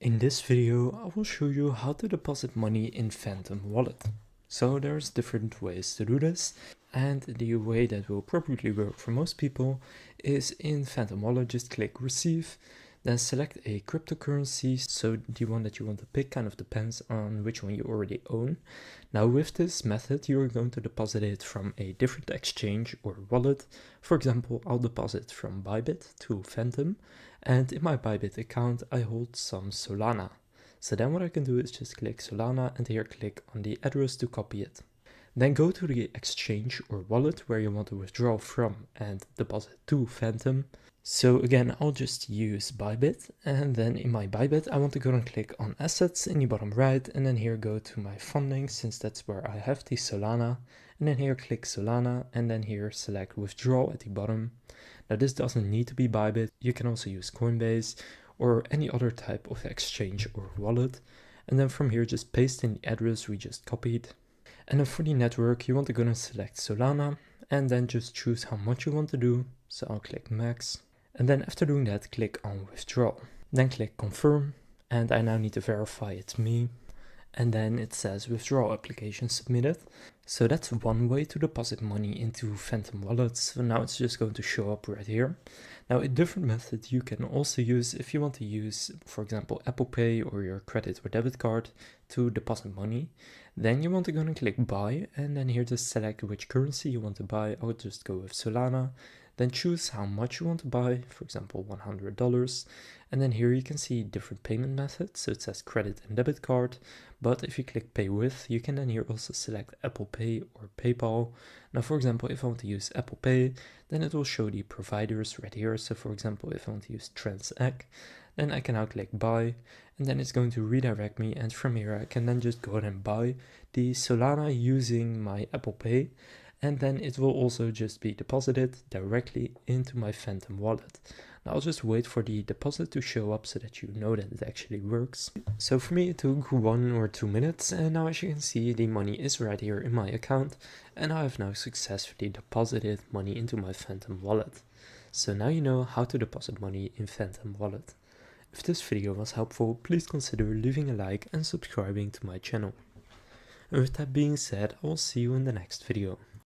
In this video, I will show you how to deposit money in Phantom Wallet. So there's different ways to do this, and the way that will probably work for most people is in Phantom Wallet, just click receive, then select a cryptocurrency. So the one that you want to pick kind of depends on which one you already own. Now with this method, you're going to deposit it from a different exchange or wallet. For example, I'll deposit from Bybit to Phantom, and in my Bybit account, I hold some Solana. So then what I can do is just click Solana and here click on the address to copy it. Then go to the exchange or wallet where you want to withdraw from and deposit to Phantom. So again, I'll just use Bybit, and then in my Bybit, I want to go and click on assets in the bottom right, and then here go to my funding, since that's where I have the Solana, and then here click Solana, and then here select withdraw at the bottom. Now this doesn't need to be Bybit, you can also use Coinbase or any other type of exchange or wallet, and then from here just paste in the address we just copied. And then for the network, you want to go and select Solana, and then just choose how much you want to do, so I'll click max. And then after doing that, click on withdraw. Then click confirm, and I now need to verify it's me. And then it says withdrawal application submitted. So that's one way to deposit money into Phantom Wallet. So now it's just going to show up right here. Now a different method you can also use if you want to use, for example, Apple Pay or your credit or debit card to deposit money. Then you want to go and click buy, and then here just select which currency you want to buy. I would just go with Solana. Then choose how much you want to buy, for example $100, and then here you can see different payment methods, so it says credit and debit card, but if you click pay with, you can then here also select Apple Pay or PayPal. Now for example, if I want to use Apple Pay, then it will show the providers right here, so for example if I want to use Transact, then I can now click buy, and then it's going to redirect me, and from here I can then just go ahead and buy the Solana using my Apple Pay. And then it will also just be deposited directly into my Phantom Wallet. Now I'll just wait for the deposit to show up so that you know that it actually works. So for me it took 1 or 2 minutes, and now as you can see the money is right here in my account, and I have now successfully deposited money into my Phantom Wallet. So now you know how to deposit money in Phantom Wallet. If this video was helpful, please consider leaving a like and subscribing to my channel. And with that being said, I will see you in the next video.